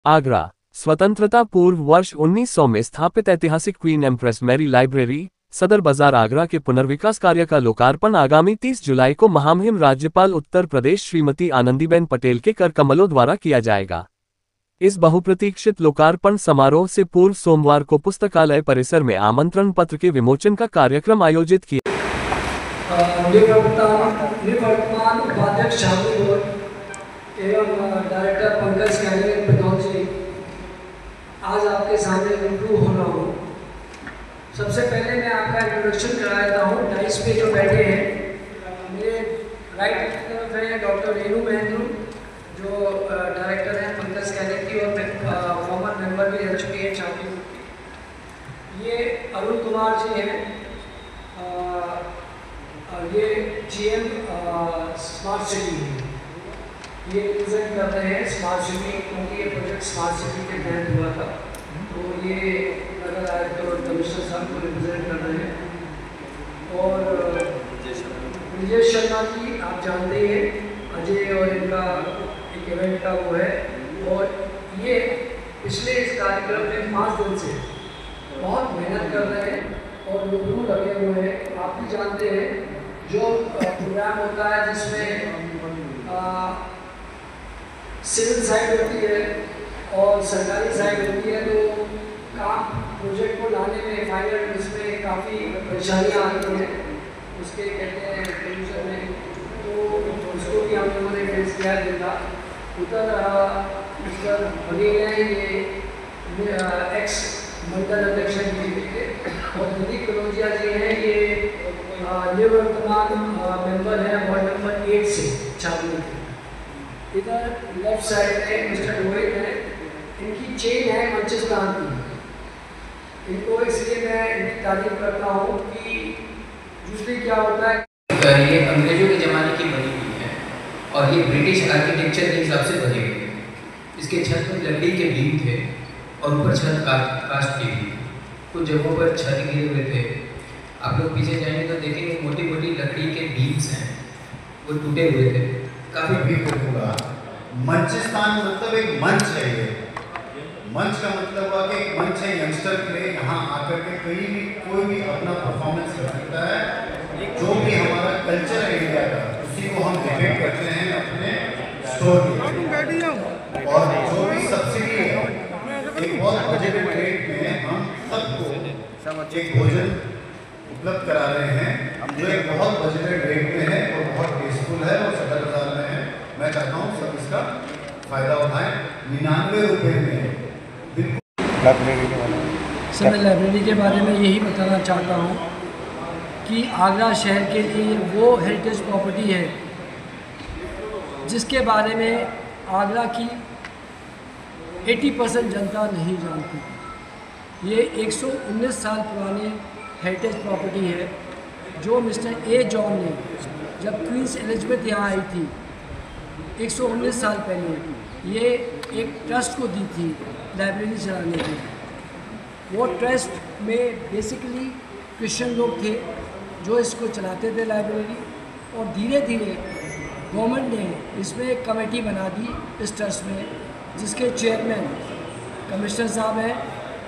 आगरा, स्वतंत्रता पूर्व वर्ष 1900 में स्थापित ऐतिहासिक क्वीन एम्प्रेस मैरी लाइब्रेरी, सदर बाजार आगरा के पुनर्विकास कार्य का लोकार्पण आगामी 30 जुलाई को महामहिम राज्यपाल उत्तर प्रदेश श्रीमती आनंदीबेन पटेल के कर कमलों द्वारा किया जाएगा। इस बहुप्रतीक्षित लोकार्पण समारोह से पूर्व सोमवार को पुस्तकालय परिसर में आमंत्रण पत्र के विमोचन का कार्यक्रम आयोजित किया। निवर्तमान उपाध्यक्ष एवं डायरेक्टर पंकज जी, आज आपके सामने रूबरू हो रहा हूँ। सबसे पहले मैं आपका इंट्रोडक्शन करा देता हूँ। डाइस पे जो बैठे हैं, मेरे राइट की तरफ है डॉक्टर रेणु महेंद्र, जो डायरेक्टर हैं पंकज कैलेट की और फॉर्मर मेंबर भी रह चुके हैं चाकू। ये अरुण कुमार जी हैं, ये GM स्मार्ट सिटी है। ये रिप्रेजेंट कर रहे हैं स्मार्ट सिटी, क्योंकि ये प्रोजेक्ट स्मार्ट सिटी के तहत हुआ था, तो ये नगर आयुक्त और कमिश्नर साहब को रिप्रेजेंट कर रहे हैं। और विजय शर्मा जी आप जानते हैं, अजय और इनका एक इवेंट का वो है, और ये पिछले इस कार्यक्रम में 5 दिन से बहुत मेहनत कर रहे हैं और रूबरू लगे हुए हैं। आप भी जानते हैं जो प्रोग्राम होता है जिसमें सिविल साइड होती है और सरकारी साइड होती है, तो काम प्रोजेक्ट को लाने में फाइनल इसमें काफ़ी परेशानियाँ आती हैं, उसके कहते हैं प्रोड्यूसर में, तो उसको भी हम लोगों ने फेस किया था। उधर मिस्टर बघेल हैं, ये एक्स मंडल अध्यक्ष बीजेपी के, और दिलीप कनौजिया जी हैं, ये निवर्तमान मेंबर है वार्ड नंबर 8 से छावनी के। इधर लेफ्ट साइड में मिस्टर रोहित है, इनकी चेन है मंचिस्तान की। इनको इसलिए मैं इनकी तारीफ करता हूँ कि यूजली क्या होता है, ये अंग्रेजों के ज़माने की बनी हुई है और ये ब्रिटिश आर्किटेक्चर के हिसाब से बनी हुई है। इसके छत में लकड़ी के बीम थे और ऊपर छत कास्ट की थी। कुछ जगहों पर छत गिरे हुए थे। आप लोग पीछे जाएंगे तो देखेंगे मोटी मोटी लकड़ी के बीम्स हैं, वो टूटे हुए थे। काफ़ी भीड़ होगा। मंचिस्तान मतलब एक मंच है। ये मंच का मतलब हुआ कि एक मंच है यंगस्टर के लिए, यहाँ आकर के कहीं भी कोई भी अपना परफॉर्मेंस कर सकता है। जो भी हमारा कल्चर है इंडिया का, उसी को हम डिबेट करते हैं अपने स्टोर में। और जो भी सब्सिडी है, एक बहुत बजटेड रेट में हम सबको एक भोजन उपलब्ध करा रहे हैं, जो एक बहुत बजटेड रेट में है और बहुत टेस्टफुल है और सदर बाजार में है। मैं चाहता हूँ सब इसका फायदा उठाएं। 99 रुपये में बिल्कुल लाइब्रेरी के बारे में। सर, मैं लाइब्रेरी के बारे में यही बताना चाहता हूँ कि आगरा शहर के लिए वो हेरिटेज प्रॉपर्टी है जिसके बारे में आगरा की 80% जनता नहीं जानती। ये 119 साल पुराने हेरिटेज प्रॉपर्टी है, जो मिस्टर ए जॉन ने जब क्वींस एलिजाबेथ यहाँ आई थी 119 साल पहले, ये एक ट्रस्ट को दी थी लाइब्रेरी चलाने के लिए। वो ट्रस्ट में बेसिकली क्रिश्चियन लोग थे जो इसको चलाते थे लाइब्रेरी, और धीरे धीरे गवर्नमेंट ने इसमें एक कमेटी बना दी इस ट्रस्ट में, जिसके चेयरमैन कमिश्नर साहब हैं,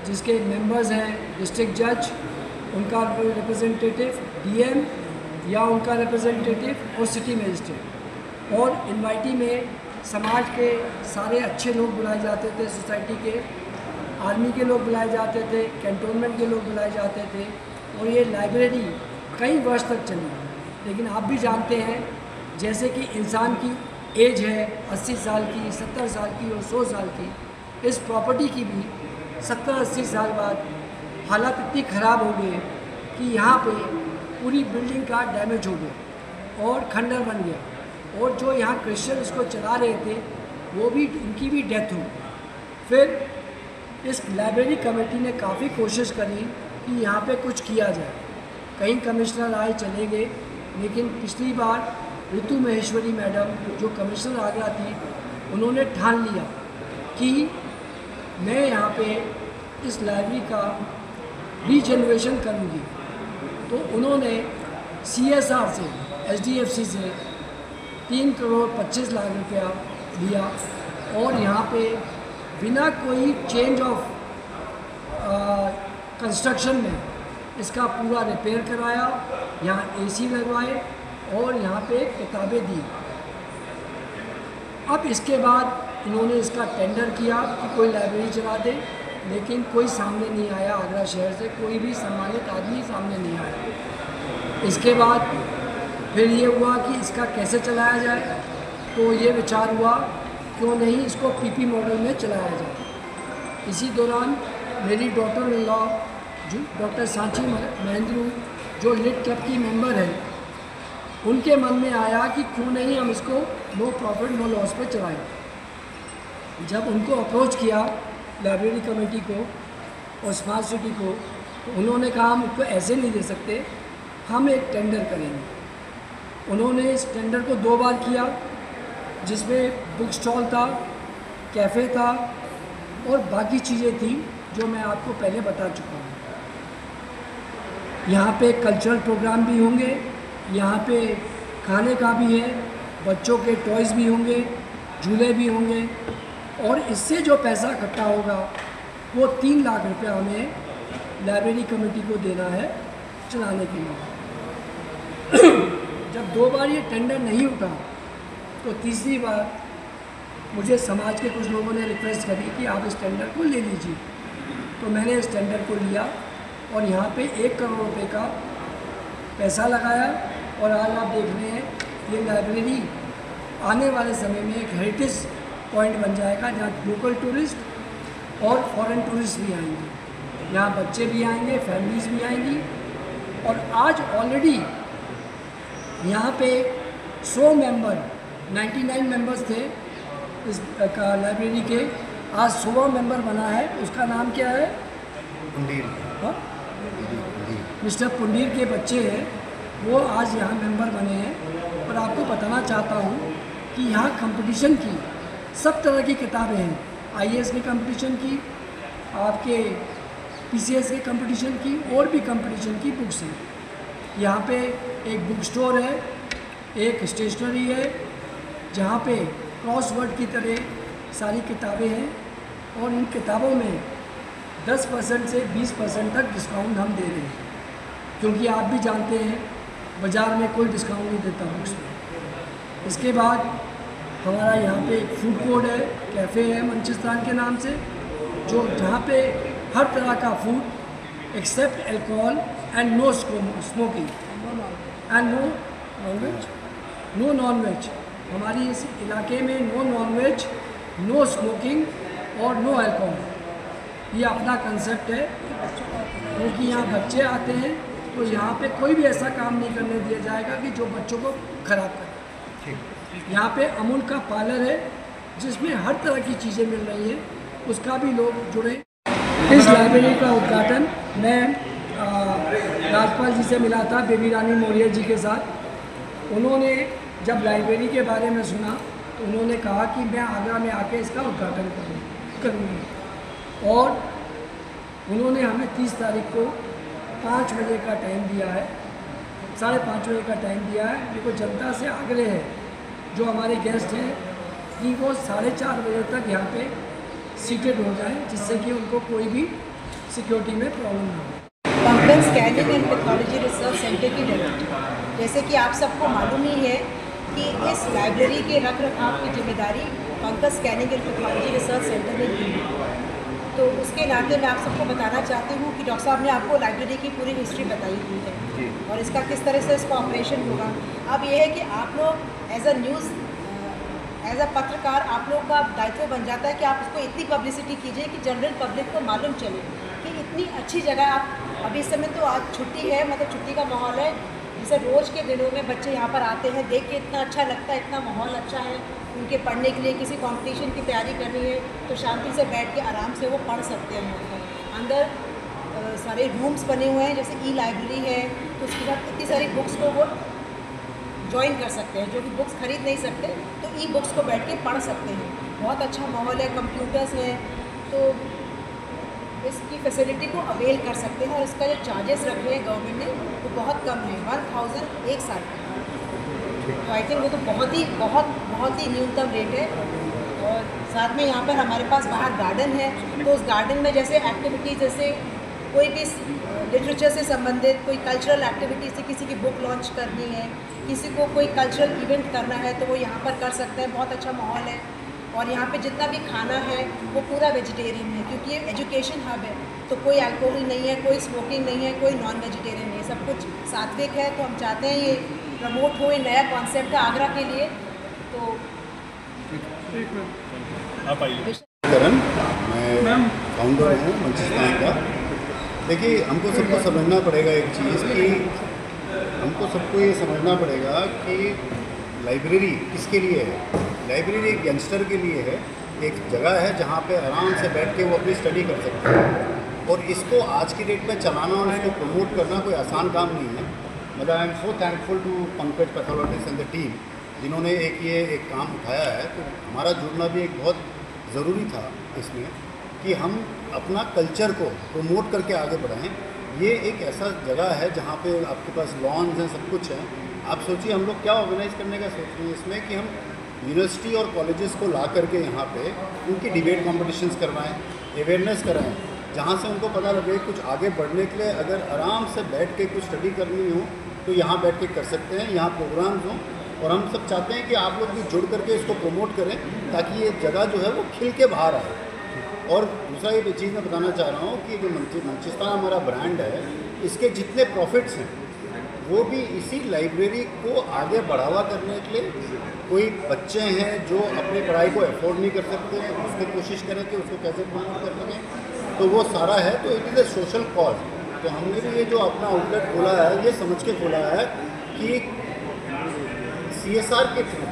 जिसके मेंबर्स हैं डिस्ट्रिक्ट जज, उनका रिप्रेजेंटेटिव DM या उनका रिप्रेजेंटेटिव और सिटी मजिस्ट्रेट, और इनवाइटी में समाज के सारे अच्छे लोग बुलाए जाते थे, सोसाइटी के, आर्मी के लोग बुलाए जाते थे, कैंटोनमेंट के लोग बुलाए जाते थे। और ये लाइब्रेरी कई वर्ष तक चली। लेकिन आप भी जानते हैं, जैसे कि इंसान की एज है 80 साल की, 70 साल की और 100 साल की, इस प्रॉपर्टी की भी 70-80 साल बाद हालात इतनी ख़राब हो गए कि यहाँ पे पूरी बिल्डिंग का डैमेज हो गया और खंडर बन गया, और जो यहाँ क्रिश्चियन इसको चला रहे थे वो भी, उनकी भी डेथ हो। फिर इस लाइब्रेरी कमेटी ने काफ़ी कोशिश करी कि यहाँ पे कुछ किया जाए। कई कमिश्नर आए चले गए, लेकिन पिछली बार ऋतु महेश्वरी मैडम जो कमिश्नर आगरा थी, उन्होंने ठान लिया कि मैं यहाँ पे इस लाइब्रेरी का रीजेनरेशन करूँगी। तो उन्होंने CSR से, SDFC से 3 करोड़ 25 लाख रुपया दिया, और यहाँ पे बिना कोई चेंज ऑफ कंस्ट्रक्शन में इसका पूरा रिपेयर कराया, यहाँ एसी लगवाए और यहाँ पे किताबें दी। अब इसके बाद इन्होंने इसका टेंडर किया कि कोई लाइब्रेरी चला दे, लेकिन कोई सामने नहीं आया। आगरा शहर से कोई भी सम्मानित आदमी सामने नहीं आया। इसके बाद फिर ये हुआ कि इसका कैसे चलाया जाए, तो ये विचार हुआ क्यों नहीं इसको पीपी मॉडल में चलाया जाए। इसी दौरान मेरी डॉटर इन लॉ जो डॉक्टर सांची महेंद्रू, जो लिट क्लब की मेंबर है, उनके मन में आया कि क्यों नहीं हम इसको नो प्रॉफिट नो लॉस पे चलाएं। जब उनको अप्रोच किया लाइब्रेरी कमेटी को और स्मार्ट सिटी को, तो उन्होंने कहा हम उसको ऐसे नहीं दे सकते, हम एक टेंडर करेंगे। उन्होंने इस टेंडर को 2 बार किया, जिसमें बुक स्टॉल था, कैफ़े था और बाकी चीज़ें थी जो मैं आपको पहले बता चुका हूँ। यहाँ पे कल्चरल प्रोग्राम भी होंगे, यहाँ पे खाने का भी है, बच्चों के टॉयज़ भी होंगे, झूले भी होंगे और इससे जो पैसा इकट्ठा होगा वो 3 लाख रुपया हमें लाइब्रेरी कमेटी को देना है चलाने के लिए। जब 2 बार ये टेंडर नहीं उठा तो तीसरी बार मुझे समाज के कुछ लोगों ने रिक्वेस्ट करी कि आप इस टेंडर को ले लीजिए। तो मैंने इस टेंडर को लिया और यहाँ पे 1 करोड़ रुपए का पैसा लगाया और आज आप देख रहे हैं ये लाइब्रेरी आने वाले समय में एक हेरिटेज पॉइंट बन जाएगा, जहाँ लोकल टूरिस्ट और फॉरेन टूरिस्ट भी आएंगे, यहाँ बच्चे भी आएंगे, फैमिलीज भी आएंगी। और आज ऑलरेडी यहाँ पे 100 मेंबर 99 मेंबर्स थे इस लाइब्रेरी के, आज 100वां मेंबर बना है। उसका नाम क्या है? पुंडीर। हाँ? मिस्टर पुंडीर के बच्चे हैं, वो आज यहाँ मेंबर बने हैं। और आपको बताना चाहता हूँ कि यहाँ कंपटीशन की सब तरह की किताबें हैं, IAS के कंपटीशन की, आपके PCS के कंपटीशन की और भी कंपटीशन की बुक्स हैं। यहाँ पे एक बुक स्टोर है, एक स्टेशनरी है, जहाँ पे क्रॉसवर्ड की तरह सारी किताबें हैं और इन किताबों में 10% से 20% तक डिस्काउंट हम दे रहे हैं, क्योंकि आप भी जानते हैं बाज़ार में कोई डिस्काउंट नहीं देता बुक्स में। इसके बाद हमारा यहाँ पे एक फूड कोर्ट है, कैफ़े है मंचिस्तान के नाम से, जो जहाँ पे हर तरह का food except alcohol and no smoking and no non veg. हमारी इस इलाके में no non veg, no smoking और नो अल्कोहल, ये अपना कंसेप्ट है। क्योंकि यहाँ बच्चे आते हैं तो यहाँ पे कोई भी ऐसा काम नहीं करने दिया जाएगा कि जो बच्चों को खराब करे। यहाँ पे अमूल का पार्लर है जिसमें हर तरह की चीज़ें मिल रही हैं, उसका भी लोग जुड़े। इस लाइब्रेरी का उद्घाटन मैं राजपाल जी से मिला था, बेबी रानी मौर्य जी के साथ। उन्होंने जब लाइब्रेरी के बारे में सुना तो उन्होंने कहा कि मैं आगरा में आके इसका उद्घाटन करूँगी। और उन्होंने हमें 30 तारीख को 5 बजे का टाइम दिया है, 5:30 बजे का टाइम दिया है। मेरे को जनता से आग्रह है, जो हमारे गेस्ट हैं, कि वो 4:30 बजे तक यहाँ पे सीटेड हो जाएं, जिससे कि उनको कोई भी सिक्योरिटी में प्रॉब्लम ना हो। Pankaj scanning and pathology research centre की डायरेक्टर, जैसे कि आप सबको मालूम ही है कि इस लाइब्रेरी के रख रखाव की जिम्मेदारी Pankaj scanning and pathology research centre ने ली है। तो उसके नाते मैं आप सबको बताना चाहती हूँ कि डॉक्टर साहब ने आपको लाइब्रेरी की पूरी हिस्ट्री बताई हुई है और इसका किस तरह से इसका ऑपरेशन होगा। अब ये है कि आप लोग एज अ पत्रकार आप लोग का दायित्व बन जाता है कि आप उसको इतनी पब्लिसिटी कीजिए कि जनरल पब्लिक को मालूम चले कि इतनी अच्छी जगह आप अभी इस समय तो आज छुट्टी है, मतलब छुट्टी का माहौल है, जैसे रोज़ के दिनों में बच्चे यहाँ पर आते हैं, देख के इतना अच्छा लगता है, इतना माहौल अच्छा है। उनके पढ़ने के लिए किसी कंपटीशन की तैयारी करनी है तो शांति से बैठ के आराम से वो पढ़ सकते हैं। अंदर सारे रूम्स बने हुए हैं, जैसे ई-लाइब्रेरी है, तो उसके बाद इतनी सारी बुक्स को वो ज्वाइन कर सकते हैं। जो भी बुक्स खरीद नहीं सकते तो ई बुक्स को बैठ के पढ़ सकते हैं। बहुत अच्छा माहौल है, कंप्यूटर्स हैं, तो इसकी फैसिलिटी को अवेल कर सकते हैं। और इसका जो चार्जेस रखे हैं गवर्नमेंट ने वो बहुत कम है, 1000 एक साल का। तो आई थिंक वो तो बहुत ही न्यूनतम रेट है। और साथ में यहाँ पर हमारे पास बाहर गार्डन है, तो उस गार्डन में जैसे एक्टिविटीज़, जैसे कोई भी लिटरेचर से संबंधित कोई कल्चरल एक्टिविटी से किसी की बुक लॉन्च करनी है, किसी को कोई कल्चरल इवेंट करना है तो वो यहाँ पर कर सकते हैं। बहुत अच्छा माहौल है और यहाँ पे जितना भी खाना है वो पूरा वेजिटेरियन है, क्योंकि ये एजुकेशन हब है, तो कोई अल्कोहल नहीं है, कोई स्मोकिंग नहीं है, कोई नॉन वेजिटेरियन नहीं है, सब कुछ सात्विक है। तो हम चाहते हैं ये प्रमोट हो, ये नया कॉन्सेप्ट है आगरा के लिए। तो करण, मैं फाउंडर हूँ मंचिस्तान का। देखिए, हमको सबको समझना पड़ेगा एक चीज़ कि हमको सबको ये समझना पड़ेगा कि लाइब्रेरी किसके लिए है। लाइब्रेरी एक यंगस्टर के लिए है, एक जगह है जहाँ पे आराम से बैठ के वो अपनी स्टडी कर सकते हैं, और इसको आज की डेट में चलाना और इसको प्रमोट करना कोई आसान काम नहीं है। मतलब I am so thankful to Pankaj pathologist and the team, जिन्होंने एक काम उठाया है। तो हमारा जुड़ना भी एक बहुत ज़रूरी था इसमें कि हम अपना कल्चर को प्रमोट करके आगे बढ़ाएं। ये एक ऐसा जगह है जहाँ पे आपके पास लॉन्स हैं, सब कुछ है। आप सोचिए हम लोग क्या ऑर्गेनाइज़ करने का सोच रहे हैं इसमें कि हम यूनिवर्सिटी और कॉलेजेस को ला करके यहाँ पे उनकी डिबेट कॉम्पिटिशन्स करवाएं, अवेयरनेस कराएं, जहाँ से उनको पता लगे कुछ आगे बढ़ने के लिए अगर आराम से बैठ के कुछ स्टडी करनी हो तो यहाँ बैठ के कर सकते हैं, यहाँ प्रोग्राम्स हों। और हम सब चाहते हैं कि आप लोग भी जुड़ करके इसको प्रमोट करें ताकि ये जगह जो है वो खिल के बाहर आए। और दूसरा ये चीज़ मैं बताना चाह रहा हूँ कि जो मंचिस्तान हमारा ब्रांड है, इसके जितने प्रॉफिट्स हैं वो भी इसी लाइब्रेरी को आगे बढ़ावा करने के लिए, कोई बच्चे हैं जो अपनी पढ़ाई को अफोर्ड नहीं कर सकते, उसको कोशिश करें कि उसको कैसे प्रमोट कर सकें, तो वो सारा है। तो it is a social cause. तो हमने भी ये जो अपना आउटलेट खोला है, ये समझ के खोला है कि CSR के थ्रू,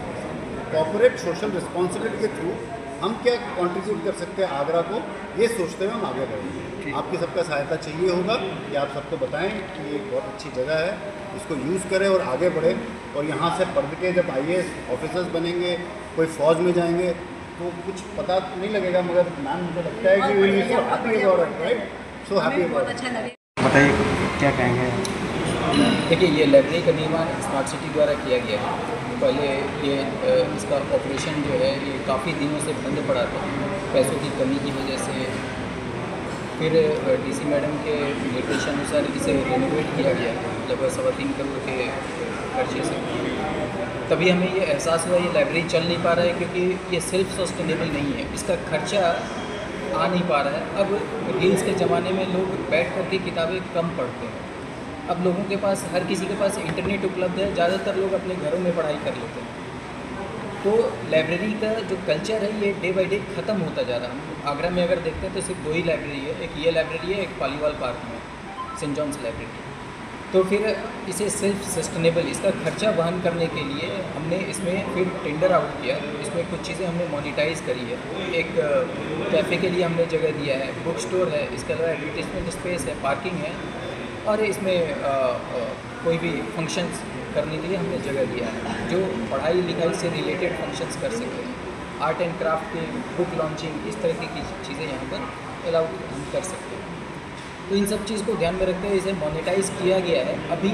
कॉर्पोरेट सोशल रिस्पॉन्सिबिलिटी के थ्रू हम क्या कंट्रीब्यूट कर सकते हैं आगरा को, ये सोचते हुए हम आगे बढ़ेंगे। आपकी सबका सहायता चाहिए होगा कि आप सबको बताएं कि ये बहुत अच्छी जगह है, इसको यूज़ करें और आगे बढ़े। और यहाँ से पढ़ के जब IAS ऑफिसर्स बनेंगे, कोई फ़ौज में जाएंगे तो कुछ पता नहीं लगेगा, मगर मैम मुझे लगता है कि we so happy about it, right? So happy about it. बताइए क्या कहेंगे। देखिए, ये लाइब्रेरी का निर्माण स्मार्ट सिटी द्वारा किया गया है। पहले ये इसका ऑपरेशन जो है ये काफ़ी दिनों से बंद पड़ा था पैसों की कमी की वजह से। फिर DC मैडम के निर्देशानुसार इसे रेनोवेट किया गया लगभग 3.25 करोड़ के खर्चे से। तभी हमें ये एहसास हुआ ये लाइब्रेरी चल नहीं पा रहा है, क्योंकि ये सेल्फ सस्टेनेबल नहीं है, इसका खर्चा आ नहीं पा रहा है। अब रील्स के ज़माने में लोग बैठ कर के किताबें कम पढ़ते हैं। अब लोगों के पास, हर किसी के पास इंटरनेट उपलब्ध है, ज़्यादातर लोग अपने घरों में पढ़ाई कर लेते हैं। तो लाइब्रेरी का जो कल्चर है ये डे बाय डे ख़त्म होता जा रहा है। हम आगरा में अगर देखते हैं तो सिर्फ 2 ही लाइब्रेरी है, एक ये लाइब्रेरी है, एक पालीवाल पार्क में सेंट जॉन्स लाइब्रेरी। तो फिर इसे सेल्फ सस्टेनेबल, इसका खर्चा वहन करने के लिए हमने इसमें फिर टेंडर आउट किया। इसमें कुछ चीज़ें हमने मोनिटाइज करी है। एक कैफ़े के लिए हमने जगह दिया है, बुक स्टोर है, इसके अलावा एडवर्टीजमेंट स्पेस है, पार्किंग है, और इसमें कोई भी फंक्शंस करने के लिए हमने जगह दिया है जो पढ़ाई लिखाई से रिलेटेड फंक्शंस कर सकते हैं। आर्ट एंड क्राफ्ट के, बुक लॉन्चिंग, इस तरह की चीज़ें यहाँ पर अलाउ हम कर सकते हैं। तो इन सब चीज़ को ध्यान में रखते हुए इसे मोनेटाइज किया गया है। अभी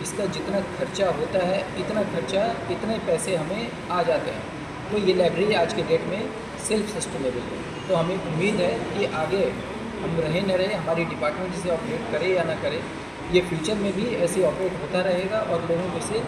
इसका जितना खर्चा होता है इतना खर्चा, इतने पैसे हमें आ जाते हैं। तो ये लाइब्रेरी आज के डेट में सेल्फ सस्टेनेबल है। तो हमें उम्मीद है कि आगे हम रहे न रहे, हमारी डिपार्टमेंट इसे ऑपरेट करे या ना करे, ये फ्यूचर में भी ऐसे ऑपरेट होता रहेगा और लोगों को इसे